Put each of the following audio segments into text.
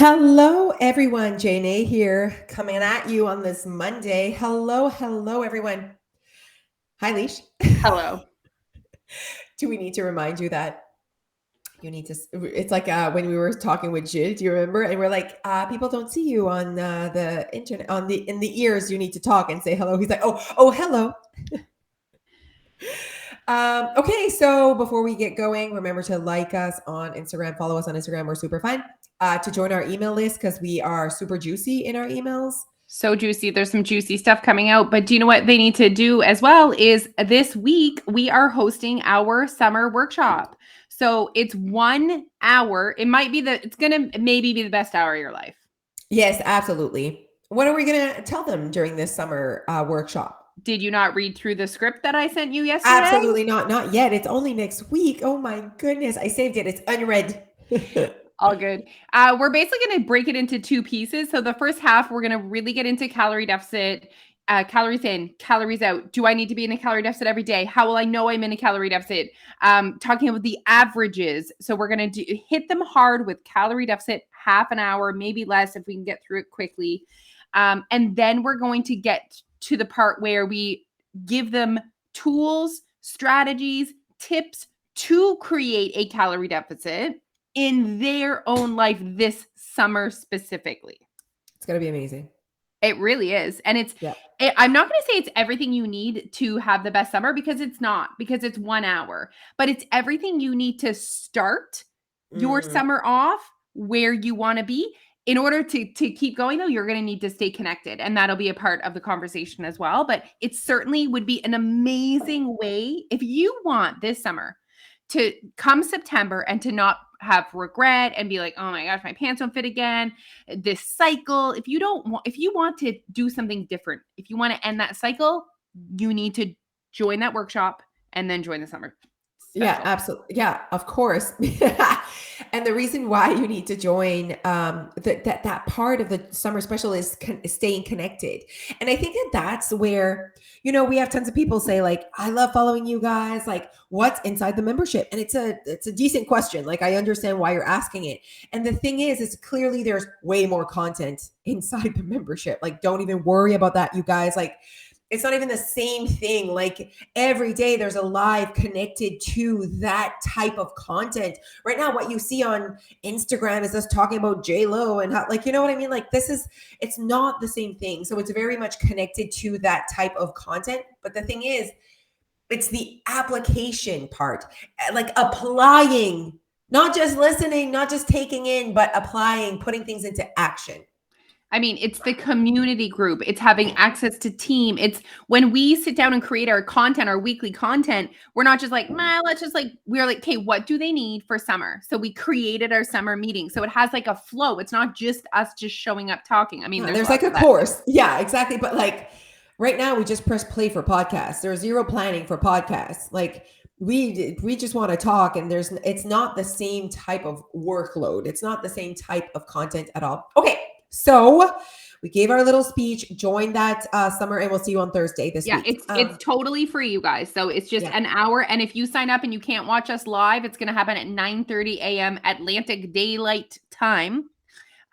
Hello, everyone. Jane here, coming at you on this Monday. Hello, everyone. Hi, Leash. Hello. Do we need to remind you that you need to? It's like when we were talking with Jill. Do you remember? And we're like, people don't see you on the internet, in the ears. You need to talk and say hello. He's like, oh, hello. Okay, so before we get going, remember to like us on Instagram, follow us on Instagram. We're super fun. To join our email list because we are super juicy in our emails. So juicy. There's some juicy stuff coming out. But do you know what they need to do as well is this week we are hosting our summer workshop. So it's 1 hour. It's going to maybe be the best hour of your life. Yes, absolutely. What are we going to tell them during this summer workshop? Did you not read through the script that I sent you yesterday? Absolutely not. Not yet. It's only next week. Oh my goodness. I saved it. It's unread. All good. We're basically going to break it into two pieces. So the first half, we're going to really get into calorie deficit, calories in, calories out. Do I need to be in a calorie deficit every day? How will I know I'm in a calorie deficit? Talking about the averages. So we're going to hit them hard with calorie deficit, half an hour, maybe less if we can get through it quickly. And then we're going to get to the part where we give them tools, strategies, tips to create a calorie deficit in their own life this summer specifically. It's going to be amazing. It really is. And I'm not going to say it's everything you need to have the best summer because it's not, because it's 1 hour, but it's everything you need to start your summer off where you want to be. In order to keep going, though, you're going to need to stay connected. And that'll be a part of the conversation as well. But it certainly would be an amazing way if you want this summer to come September and to not have regret and be like, oh my gosh, my pants don't fit again. This cycle. If you want to do something different, if you want to end that cycle, you need to join that workshop and then join the summer special. Yeah, absolutely. Yeah, of course. And the reason why you need to join that part of the summer special is staying connected. And I think that's where, we have tons of people say like, I love following you guys. Like, what's inside the membership? And it's a decent question. Like, I understand why you're asking it. And the thing is clearly there's way more content inside the membership. Like, don't even worry about that, you guys. Like, it's not even the same thing. Like every day there's a live connected to that type of content. Right now, what you see on Instagram is us talking about J-Lo and how, like, you know what I mean? Like it's not the same thing. So it's very much connected to that type of content. But the thing is, it's the application part, like applying, not just listening, not just taking in, but applying, putting things into action. I mean, it's the community group. It's having access to team. It's when we sit down and create our content, our weekly content, we're not just like, we're like, okay, what do they need for summer? So we created our summer meeting. So it has like a flow. It's not just us just showing up talking. I mean, there's like a course. Yeah, exactly. But like right now we just press play for podcasts. There's zero planning for podcasts. Like we just want to talk, and it's not the same type of workload. It's not the same type of content at all. Okay. So we gave our little speech, join that summer, and we'll see you on Thursday this week. It's totally free, you guys. So it's just an hour. And if you sign up and you can't watch us live, it's going to happen at 9:30 a.m. Atlantic Daylight Time.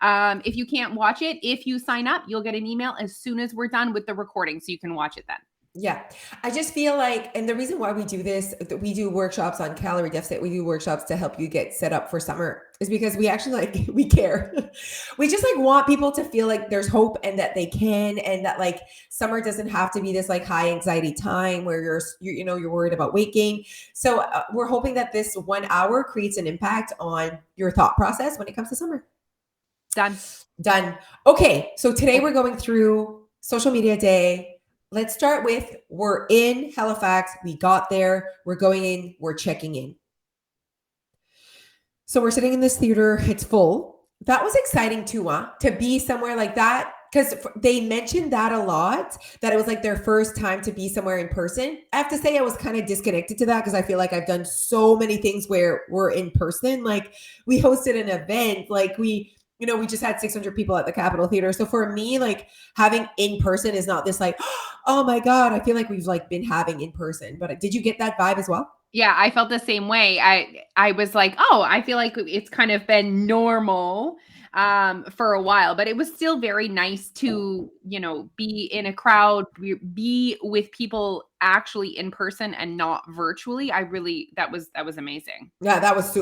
If you can't watch it, if you sign up, you'll get an email as soon as we're done with the recording, so you can watch it then. Yeah. I just feel like, and the reason why we do this, we do workshops on calorie deficit, we do workshops to help you get set up for summer, is because we actually we care. We just want people to feel like there's hope and that they can, and that like summer doesn't have to be this like high anxiety time where you're worried about weight gain. So we're hoping that this 1 hour creates an impact on your thought process when it comes to summer. Done. Okay. So today we're going through social media day. Let's start with, we're in Halifax. We got there. We're going in. We're checking in. So we're sitting in this theater. It's full. That was exciting too, to be somewhere like that. Because they mentioned that a lot, that it was like their first time to be somewhere in person. I have to say I was kind of disconnected to that because I feel like I've done so many things where we're in person. Like we hosted an event, like we just had 600 people at the Capitol Theater. So for me, like having in person is not this like, oh my God, I feel like we've like been having in person. But did you get that vibe as well? Yeah, I felt the same way. I was like, "Oh, I feel like it's kind of been normal for a while," but it was still very nice to, be in a crowd, be with people actually in person and not virtually. I really that was amazing. Yeah, that was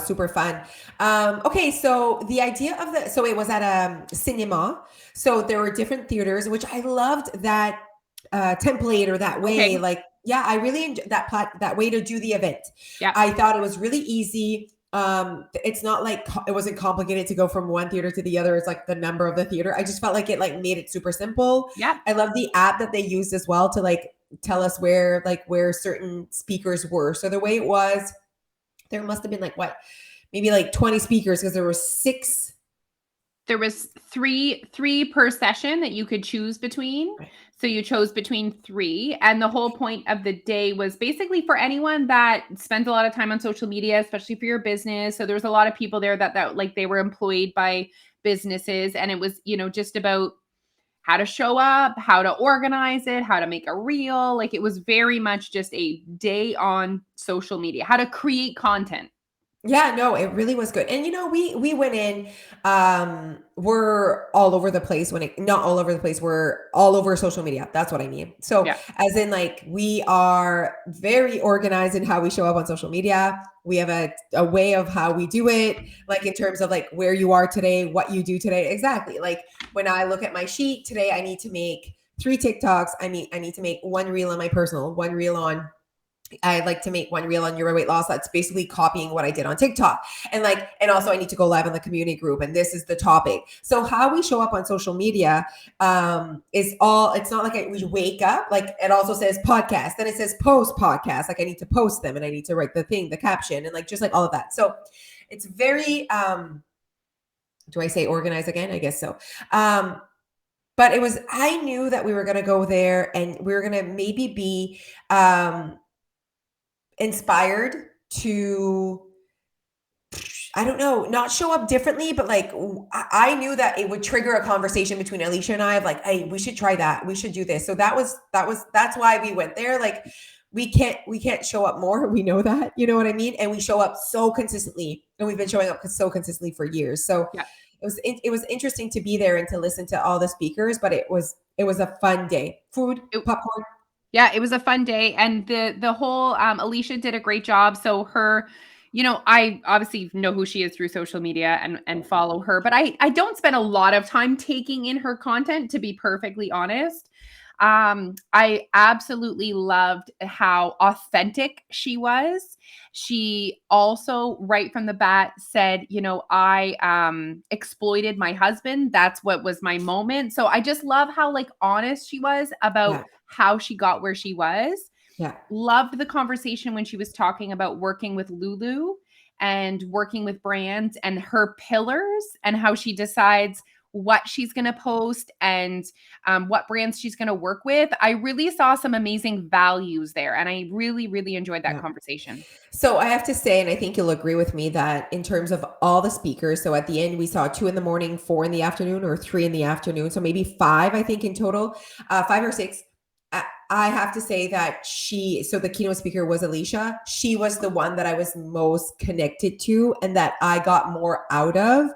super fun. Okay, so the idea of so it was at a cinema. So there were different theaters, which I loved that template or that way. Okay. Like, yeah, I really enjoyed that way to do the event. Yeah. I thought it was really easy. It's not like it wasn't complicated to go from one theater to the other. It's like the number of the theater. I just felt like it like made it super simple. Yeah. I love the app that they used as well to like tell us where certain speakers were. So the way it was, there must have been like what, maybe like 20 speakers because there were six. There was three per session that you could choose between. Right. So you chose between 3, and the whole point of the day was basically for anyone that spends a lot of time on social media, especially for your business. So there was a lot of people there that like they were employed by businesses, and it was, just about how to show up, how to organize it, how to make a reel. Like it was very much just a day on social media, how to create content. Yeah, no, it really was good. And we went in, we're all over the place not all over the place, we're all over social media. That's what I mean. So Yeah. as in like we are very organized in how we show up on social media. We have a way of how we do it, like in terms of like where you are today, what you do today. Exactly. Like when I look at my sheet today, I need to make 3 TikToks. I need to make 1 reel on my personal, 1 reel on I'd like to make 1 reel on your weight loss. That's basically copying what I did on TikTok. And also I need to go live on the community group. And this is the topic. So how we show up on social media it's not like we wake up, like it also says podcast. Then it says post podcast. Like I need to post them and I need to write the caption and like, just like all of that. So it's very, do I say organized again? I guess so. But I knew that we were going to go there and we were going to maybe be, inspired to, I don't know, not show up differently, but like I knew that it would trigger a conversation between Alicia and I of like, hey, we should try that. We should do this. So that's why we went there. Like we can't show up more. We know that, you know what I mean? And we show up so consistently, and we've been showing up so consistently for years. So Yeah. it was interesting to be there and to listen to all the speakers, but it was a fun day. Food, popcorn. Yeah, it was a fun day, and the whole Alicia did a great job. So her, I obviously know who she is through social media and follow her, but I don't spend a lot of time taking in her content, to be perfectly honest. I absolutely loved how authentic she was. She also, right from the bat, said, I exploited my husband. That's what was my moment. So I just love how like honest she was about Yeah. how she got where she was. Yeah. Loved the conversation when she was talking about working with Lulu and working with brands and her pillars and how she decides what she's going to post and what brands she's going to work with. I really saw some amazing values there, and I really, really enjoyed that Yeah. conversation. So I have to say, and I think you'll agree with me, that in terms of all the speakers, so at the end we saw 2 in the morning, 4 in the afternoon, or 3 in the afternoon. So maybe 5, I think in total, 5 or 6. I have to say that so the keynote speaker was Alicia. She was the one that I was most connected to and that I got more out of.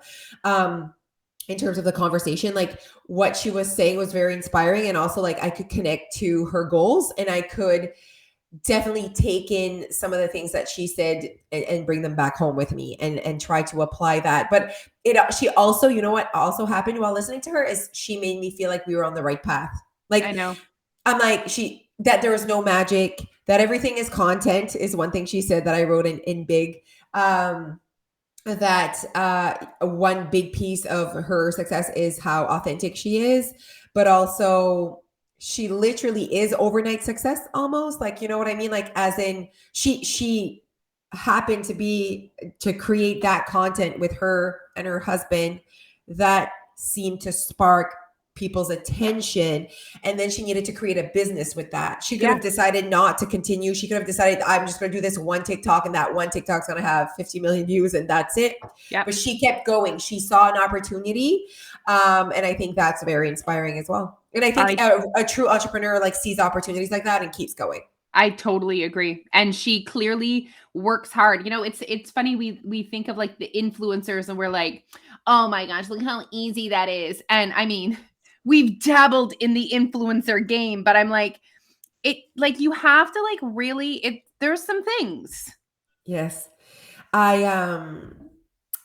In terms of the conversation, like what she was saying was very inspiring. And also like I could connect to her goals, and I could definitely take in some of the things that she said and bring them back home with me and try to apply that. But she also, what also happened while listening to her is she made me feel like we were on the right path. Like, I know. I'm like, that there was no magic, that everything is content is one thing she said that I wrote in big, that one big piece of her success is how authentic she is, but also she literally is overnight success almost, like, you know what I mean? Like, as in she happened to create that content with her and her husband that seemed to spark people's attention, and then she needed to create a business with that. She could have decided not to continue. She could have decided, I'm just going to do this one TikTok, and that one TikTok's going to have 50 million views and that's it. Yeah. But she kept going. She saw an opportunity. And I think that's very inspiring as well. And I think a true entrepreneur like sees opportunities like that and keeps going. I totally agree. And she clearly works hard. It's funny we think of like the influencers and we're like, "Oh my gosh, look how easy that is." And I mean, we've dabbled in the influencer game, but I'm like, you have to like really there's some things. Yes. I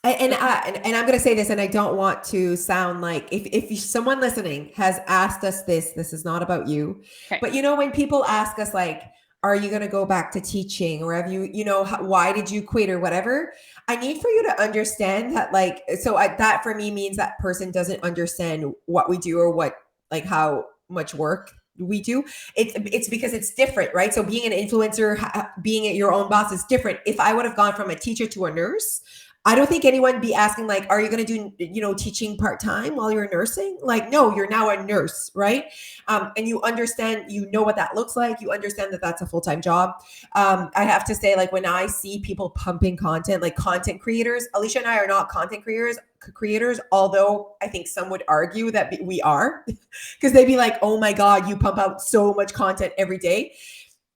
and I'm going to say this, and I don't want to sound like if someone listening has asked us this is not about you. Okay. But when people ask us like, are you going to go back to teaching, or have why did you quit or whatever? I need for you to understand that, like, that for me means that person doesn't understand what we do, or what, like, how much work we do. It's because it's different, right? So being an influencer, being at your own boss is different. If I would have gone from a teacher to a nurse, I don't think anyone would be asking like, are you going to do, teaching part-time while you're nursing? Like, no, you're now a nurse, right? And you understand, what that looks like. You understand that that's a full-time job. I have to say, like, when I see people pumping content, like content creators, Alicia and I are not content creators, although I think some would argue that we are, because they'd be like, oh my God, you pump out so much content every day.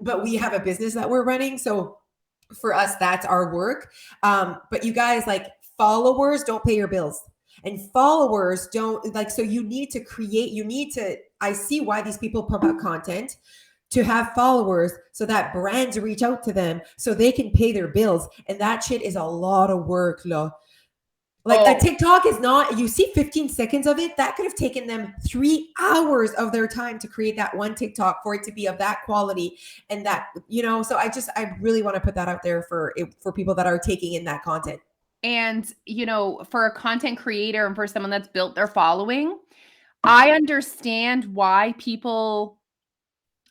But we have a business that we're running. So for us, that's our work. But you guys, like, followers don't pay your bills, and followers don't, like, so you need to I see why these people pump out content, to have followers so that brands reach out to them so they can pay their bills. And that shit is a lot of work, lo. Like, a TikTok is not, you see 15 seconds of it, that could have taken them 3 hours of their time to create that one TikTok for it to be of that quality. And that, so I really want to put that out there for people that are taking in that content. And, for a content creator and for someone that's built their following, I understand why people,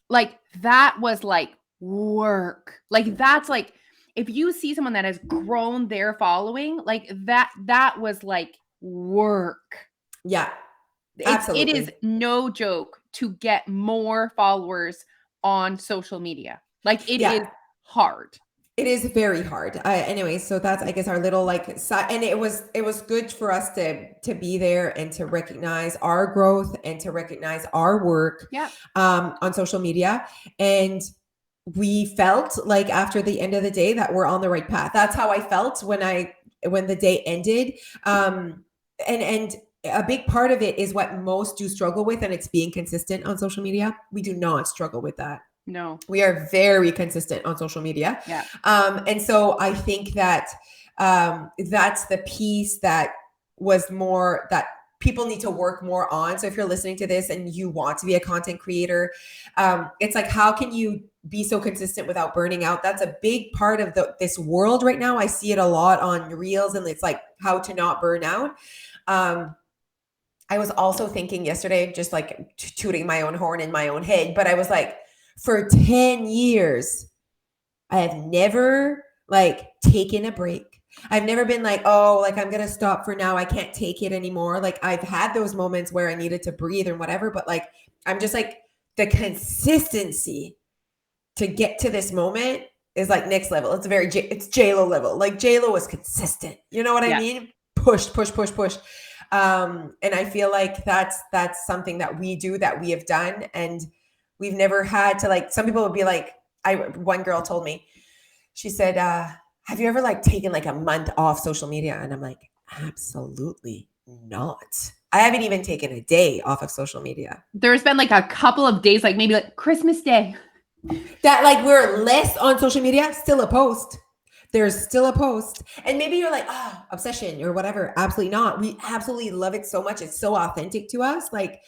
like, that was like work. Like, that's like, if you see someone that has grown their following, like that was like work. Yeah, absolutely. It is no joke to get more followers on social media. Like, it is hard. It is very hard. Anyway, so that's, I guess, our little, like, and it was good for us to be there and to recognize our growth and to recognize our work on social media. And we felt like after the end of the day that we're on the right path. That's how I felt when the day ended. And a big part of it is what most do struggle with, and it's being consistent on social media. We do not struggle with that. No. We are very consistent on social media. Yeah. And so I think that that's the piece that was more that people need to work more on. So if you're listening to this and you want to be a content creator, it's like, how can you be so consistent without burning out? That's a big part of this world right now. I see it a lot on Reels, and it's like how to not burn out. I was also thinking yesterday, just like tooting my own horn in my own head, but I was like, for 10 years, I have never like taken a break. I've never been like, oh, like, I'm going to stop for now. I can't take it anymore. Like, I've had those moments where I needed to breathe and whatever, but like, I'm just like, the consistency to get to this moment is like next level. It's it's J-Lo level. Like, J-Lo was consistent. You know what I mean? Push. And I feel like that's something that we do, that we have done. And we've never had to, like, some people would be like, one girl told me, she said, have you ever like taken like a month off social media? And I'm like, absolutely not. I haven't even taken a day off of social media. There's been like a couple of days, like maybe like Christmas Day, that like we're less on social media, still a post. There's still a post. And maybe you're like, oh, obsession or whatever. Absolutely not. We absolutely love it so much. It's so authentic to us. Like,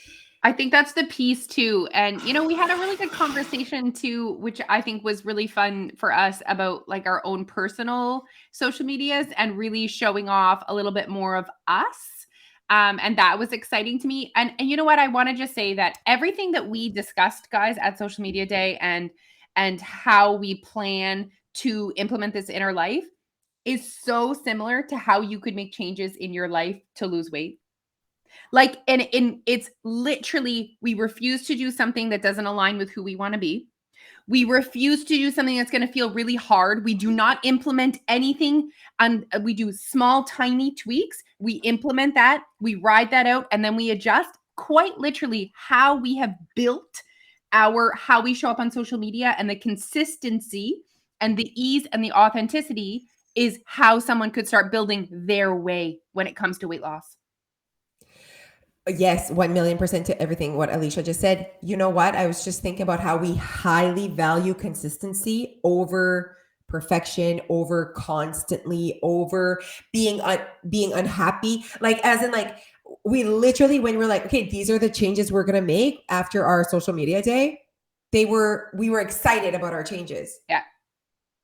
I think that's the piece too. And, we had a really good conversation too, which I think was really fun for us, about like our own personal social medias and really showing off a little bit more of us. And that was exciting to me. And you know what? I want to just say that everything that we discussed, guys, at Social Media Day and how we plan to implement this in our life is so similar to how you could make changes in your life to lose weight. Like, and it's literally, we refuse to do something that doesn't align with who we want to be. We refuse to do something that's going to feel really hard. We do not implement anything, and we do small, tiny tweaks. We implement that, we ride that out, and then we adjust. Quite literally how we have built how we show up on social media, and the consistency and the ease and the authenticity is how someone could start building their way when it comes to weight loss. Yes, 1,000,000% to everything what Alicia just said. You know what? I was just thinking about how we highly value consistency over perfection, over constantly, over being unhappy. Like as in like we literally when we're like, okay, these are the changes we're gonna make after our social media day. We were excited about our changes. Yeah.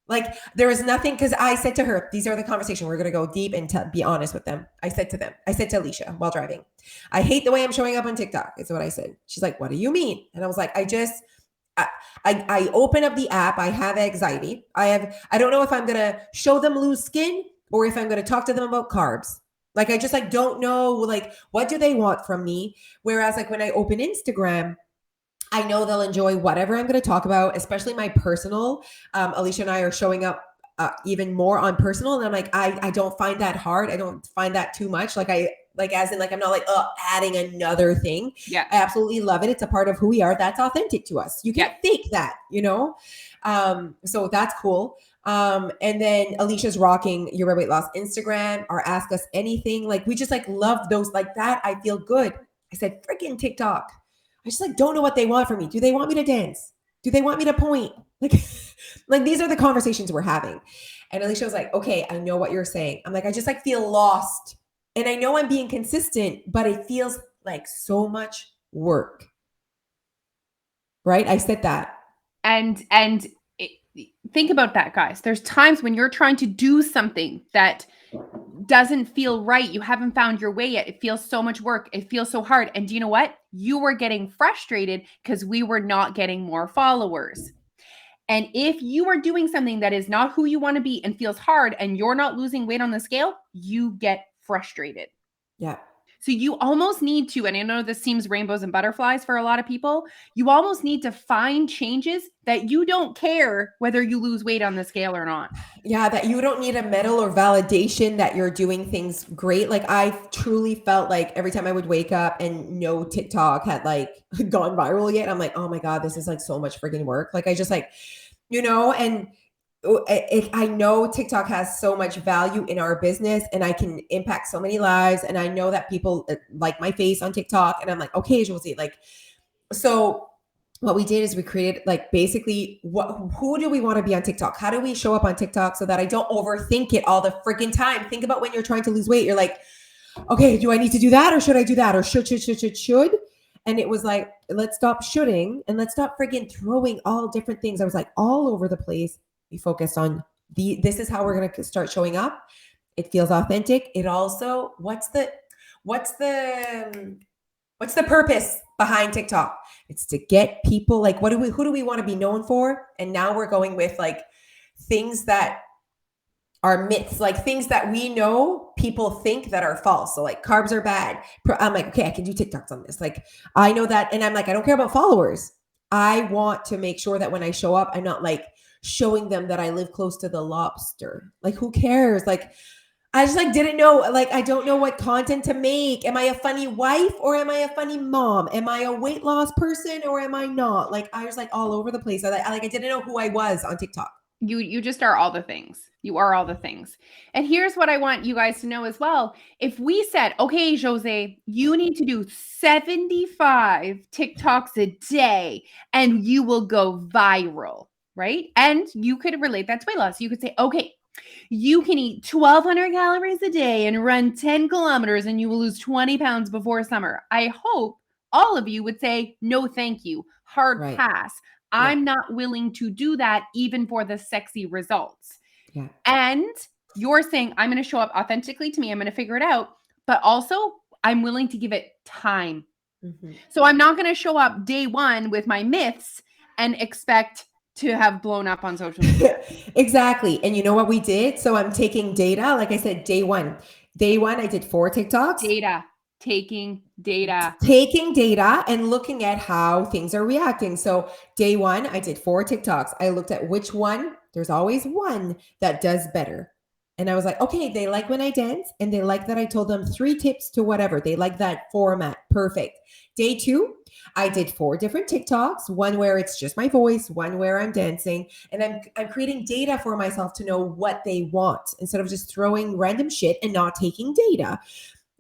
Like there was nothing because I said to her, these are the conversation. We're going to go deep and be honest with them. I said to Alicia while driving, I hate the way I'm showing up on TikTok. Is what I said. She's like, what do you mean? And I was like, I open up the app. I have anxiety. I don't know if I'm going to show them loose skin or if I'm going to talk to them about carbs. Like, I just like, don't know, like, what do they want from me? Whereas like when I open Instagram, I know they'll enjoy whatever I'm going to talk about, especially my personal. Alicia and I are showing up even more on personal. And I'm like, I don't find that hard. I don't find that too much. Like as in like, I'm not like, adding another thing. Yeah. I absolutely love it. It's a part of who we are. That's authentic to us. You can't fake that, you know? So that's cool. And then Alicia's rocking Your Weight Loss Instagram or Ask Us Anything. Like we just like love those like that. I feel good. I said, freaking TikTok. I just like don't know what they want from me. Do they want me to dance? Do they want me to point? Like these are the conversations we're having. And Alicia was like, okay, I know what you're saying. I'm like, I just like feel lost. And I know I'm being consistent, but it feels like so much work. Right? I said that. And think about that, guys. There's times when you're trying to do something that doesn't feel right. You haven't found your way yet. It feels so much work. It feels so hard. And do you know what? You were getting frustrated because we were not getting more followers. And if you are doing something that is not who you want to be and feels hard and you're not losing weight on the scale, you get frustrated. Yeah. So you almost need to, and I know this seems rainbows and butterflies for a lot of people, you almost need to find changes that you don't care whether you lose weight on the scale or not. Yeah, that you don't need a medal or validation that you're doing things great. Like I truly felt like every time I would wake up and no TikTok had like gone viral yet, I'm like, oh my God, this is like so much freaking work. Like I just like, you know, and I know TikTok has so much value in our business and I can impact so many lives. And I know that people like my face on TikTok and I'm like, okay, Josie, like, so what we did is we created like basically who do we want to be on TikTok? How do we show up on TikTok so that I don't overthink it all the freaking time? Think about when you're trying to lose weight. You're like, okay, do I need to do that or should I do that or should? And it was like, let's stop shoulding and let's stop freaking throwing all different things. I was like all over the place. We focused on this is how we're going to start showing up. It feels authentic. It also, what's the purpose behind TikTok? It's to get people like, who do we want to be known for? And now we're going with like things that are myths, like things that we know people think that are false. So like carbs are bad. I'm like, okay, I can do TikToks on this. Like I know that. And I'm like, I don't care about followers. I want to make sure that when I show up, I'm not like showing them that I live close to the lobster. Like who cares? Like I just like didn't know, like I don't know what content to make. Am I a funny wife or am I a funny mom? Am I a weight loss person or am I not? Like I was like all over the place. I didn't know who I was on TikTok. You just are all the things. You are all the things. And here's what I want you guys to know as well. If we said, okay, Jose, you need to do 75 TikToks a day and you will go viral, right? And you could relate that to weight loss. You could say, okay, you can eat 1,200 calories a day and run 10 kilometers and you will lose 20 pounds before summer. I hope all of you would say, no, thank you. Hard pass. I'm not willing to do that even for the sexy results. Yeah. And you're saying, I'm going to show up authentically to me. I'm going to figure it out. But also, I'm willing to give it time. Mm-hmm. So I'm not going to show up day one with my myths and expect to have blown up on social media. Exactly. And you know what we did? So I'm taking data. Like I said, day one, I did 4 TikToks. Taking data and looking at how things are reacting. So day 1, I did 4 TikToks. I looked at which one, there's always one that does better. And I was like, okay, they like when I dance and they like that I told them 3 tips to whatever. They like that format. Perfect. Day 2, I did 4 different TikToks, one where it's just my voice, one where I'm dancing, and I'm creating data for myself to know what they want instead of just throwing random shit and not taking data.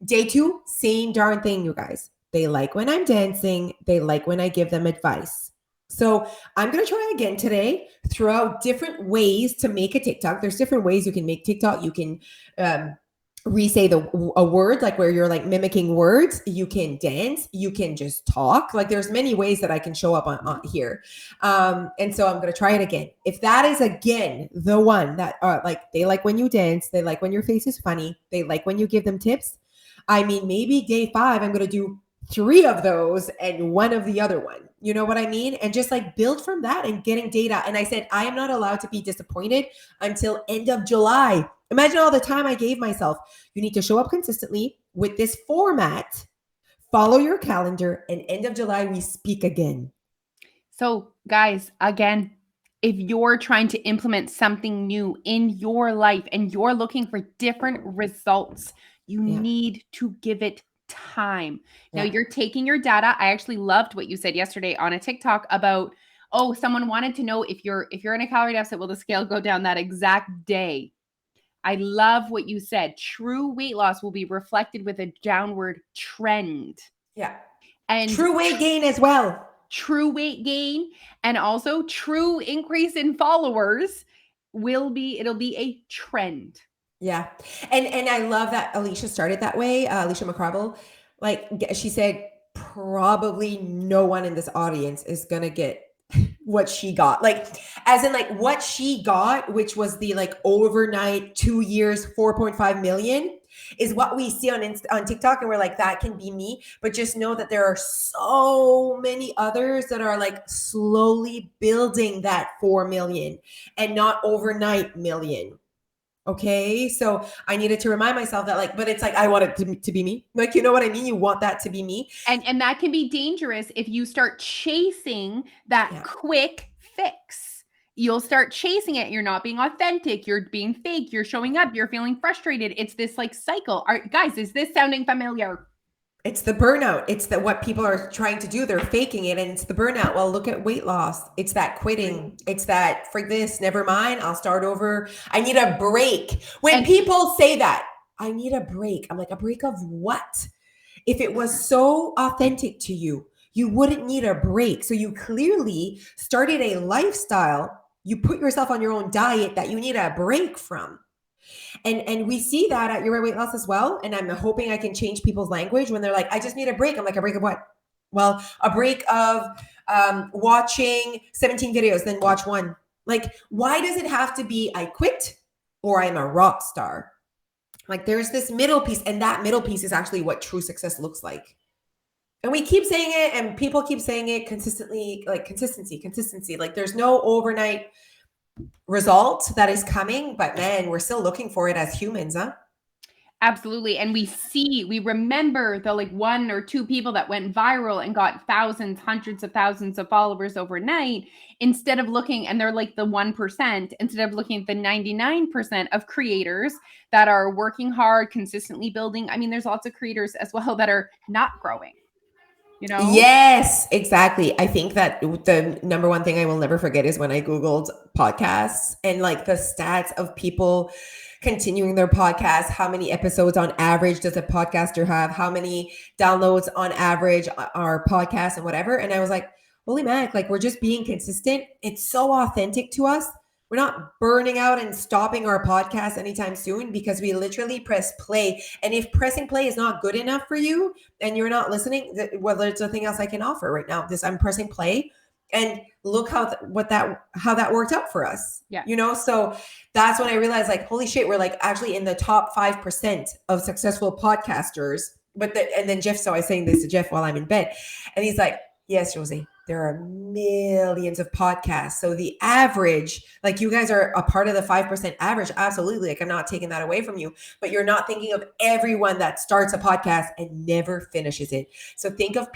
Day 2, same darn thing, you guys. They like when I'm dancing, they like when I give them advice. So I'm going to try again today, throw out different ways to make a TikTok. There's different ways you can make TikTok. You can re-say a word, like where you're like mimicking words. You can dance. You can just talk. Like there's many ways that I can show up on here. And so I'm going to try it again. If that is again the one that like they like when you dance, they like when your face is funny, they like when you give them tips. I mean, maybe day 5, I'm going to do 3 of those and 1 of the other one. You know what I mean? And just like build from that and getting data. And I said, I am not allowed to be disappointed until end of July. Imagine all the time I gave myself. You need to show up consistently with this format, follow your calendar, and end of July, we speak again. So guys, again, if you're trying to implement something new in your life and you're looking for different results, you need to give it time. Now you're taking your data. I actually loved what you said yesterday on a TikTok about, oh, someone wanted to know if you're in a calorie deficit, will the scale go down that exact day? I love what you said. True weight loss will be reflected with a downward trend. Yeah. And true weight gain as well. True weight gain and also true increase in followers it'll be a trend. Yeah. And I love that Alicia started that way. Alicia McCarvell, like she said, probably no one in this audience is going to get what she got. Like, as in like what she got, which was the like overnight 2 years, 4.5 million is what we see on TikTok. And we're like, that can be me. But just know that there are so many others that are like slowly building that 4 million and not overnight million. Okay. So I needed to remind myself that like, but it's like, I want it to be me. Like, you know what I mean? You want that to be me. And that can be dangerous if you start chasing that quick fix. You'll start chasing it. You're not being authentic. You're being fake. You're showing up. You're feeling frustrated. It's this like cycle. Guys, is this sounding familiar? It's the burnout. It's what people are trying to do. They're faking it. And it's the burnout. Well, look at weight loss. It's that quitting. It's that, for this, never mind. I'll start over. I need a break. When people say that, I need a break. I'm like, a break of what? If it was so authentic to you, you wouldn't need a break. So you clearly started a lifestyle. You put yourself on your own diet that you need a break from. And we see that at Your Weight Loss as well. And I'm hoping I can change people's language when they're like, I just need a break. I'm like, a break of what? Well, a break of watching 17 videos, then watch 1. Like, why does it have to be I quit or I'm a rock star? Like, there's this middle piece, and that middle piece is actually what true success looks like. And we keep saying it, and people keep saying it consistently, like consistency. Like, there's no overnight result that is coming, but man, we're still looking for it as humans, huh? Absolutely. And we remember the like 1 or 2 people that went viral and got thousands, hundreds of thousands of followers overnight, instead of looking, and they're like the 1%, instead of looking at the 99% of creators that are working hard, consistently building. I mean, there's lots of creators as well that are not growing. You know? Yes, exactly. I think that the number one thing I will never forget is when I Googled podcasts and like the stats of people continuing their podcast. How many episodes on average does a podcaster have? How many downloads on average are podcasts and whatever? And I was like, holy mac, like we're just being consistent. It's so authentic to us. We're not burning out and stopping our podcast anytime soon because we literally press play. And if pressing play is not good enough for you and you're not listening, well, there's nothing else I can offer right now. I'm pressing play, and look how that worked out for us. Yeah. You know, so that's when I realized, like, holy shit, we're like actually in the top 5% of successful podcasters. And then Jeff, so I was saying this to Jeff while I'm in bed, and he's like, yes, Josie, there are millions of podcasts. So the average, like you guys are a part of the 5% average. Absolutely. Like I'm not taking that away from you, but you're not thinking of everyone that starts a podcast and never finishes it. So think of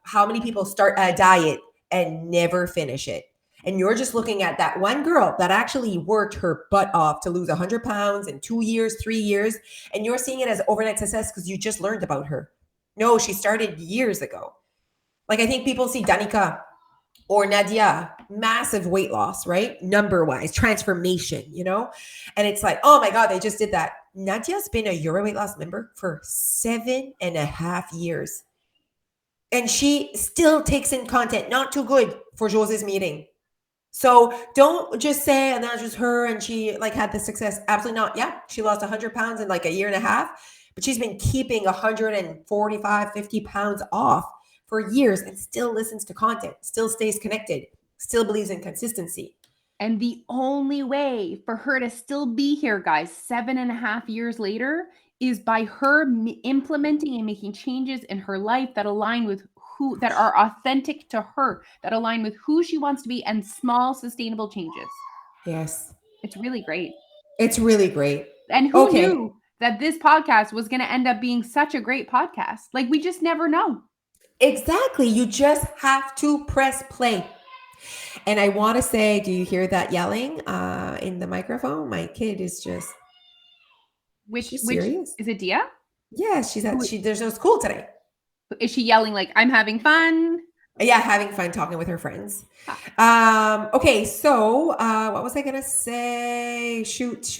how many people start a diet and never finish it. and you're just looking at that one girl that actually worked her butt off to lose 100 pounds in 2 years, 3 years, and you're seeing it as overnight success because you just learned about her. No, she started years ago. Like, I think people see Danica or Nadia, massive weight loss, right? Number wise, transformation, you know? And it's like, oh my God, they just did that. Nadia's been a Euro weight loss member for 7.5 years. And she still takes in content, not too good for Jose's meeting. So don't just say, and that's just her and she like had the success. Absolutely not. Yeah, she lost 100 pounds in like a year and a half, but she's been keeping 145, 50 pounds off for years and still listens to content, still stays connected, still believes in consistency. And the only way for her to still be here, guys, 7.5 years later, is by her implementing and making changes in her life that align with that are authentic to her, that align with who she wants to be, and small sustainable changes. Yes. It's really great. It's really great. And who knew that this podcast was going to end up being such a great podcast? Like, we just never know. Exactly. You just have to press play. And I want to say, do you hear that yelling in the microphone? My kid is just. She's serious. Is it Dia? Yeah, there's no school today. Is she yelling like, I'm having fun? Yeah, having fun talking with her friends. Okay, so what was I gonna say? Shoot.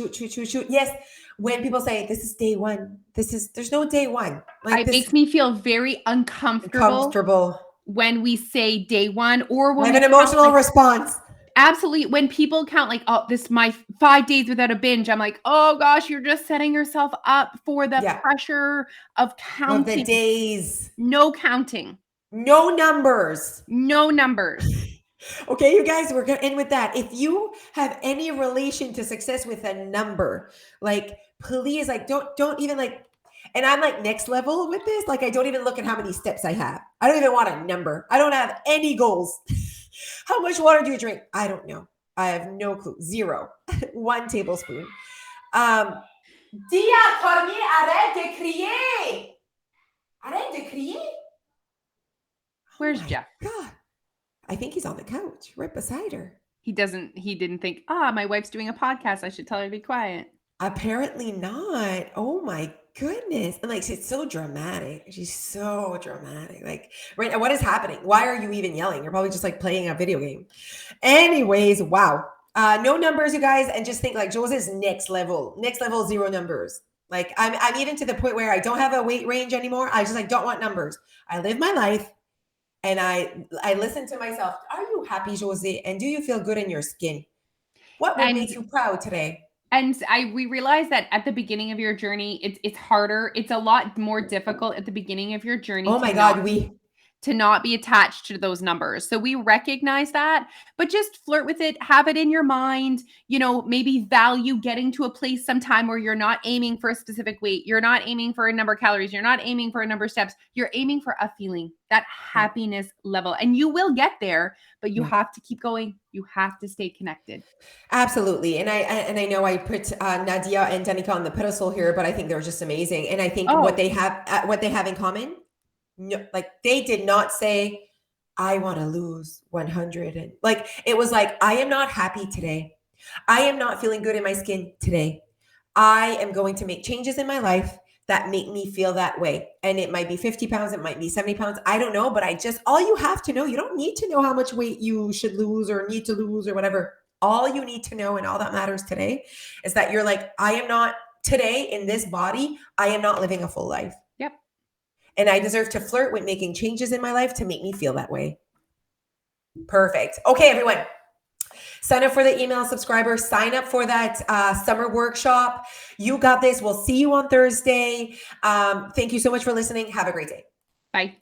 Yes, when people say this is day one, there's no day one. Like, it makes me feel very uncomfortable when we say day one, or when I have an emotional response. Absolutely. When people count like, oh, this is my 5 days without a binge, I'm like, oh gosh, you're just setting yourself up for the pressure of counting. Of the days. No counting. No numbers. No numbers. Okay, you guys, we're going to end with that. If you have any relation to success with a number, like, please, like, don't even like, and I'm like next level with this. Like, I don't even look at how many steps I have. I don't even want a number. I don't have any goals. How much water do you drink? I don't know. I have no clue. 0. 1 tablespoon. Dia, Cormier, arrête de crier. Arrête de crier. Where's Jeff? God. I think he's on the couch right beside her. He didn't think, my wife's doing a podcast. I should tell her to be quiet. Apparently not. Oh my goodness. And like, she's so dramatic. She's so dramatic. Like, right now, what is happening? Why are you even yelling? You're probably just like playing a video game. Anyways, wow. No numbers, you guys. And just think like Jose's next level, 0 numbers. Like, I'm even to the point where I don't have a weight range anymore. I just like don't want numbers. I live my life. And I listen to myself. Are you happy, Jose? And do you feel good in your skin? What would make you proud today? And we realized that at the beginning of your journey, it's harder. It's a lot more difficult at the beginning of your journey. Oh my God, to not be attached to those numbers. So we recognize that, but just flirt with it, have it in your mind, maybe value getting to a place sometime where you're not aiming for a specific weight. You're not aiming for a number of calories. You're not aiming for a number of steps. You're aiming for a feeling, that happiness level, and you will get there, but you have to keep going. You have to stay connected. Absolutely. And I know I put Nadia and Danica on the pedestal here, but I think they're just amazing. And I think what they have in common, no, like they did not say, I want to lose 100. And like, it was like, I am not happy today. I am not feeling good in my skin today. I am going to make changes in my life that make me feel that way. And it might be 50 pounds. It might be 70 pounds. I don't know, but all you have to know, you don't need to know how much weight you should lose or need to lose or whatever. All you need to know and all that matters today is that you're like, I am not today in this body. I am not living a full life. Yep. And I deserve to flirt with making changes in my life to make me feel that way. Perfect. Okay, everyone. Sign up for the email subscriber. Sign up for that summer workshop. You got this. We'll see you on Thursday. Thank you so much for listening. Have a great day. Bye.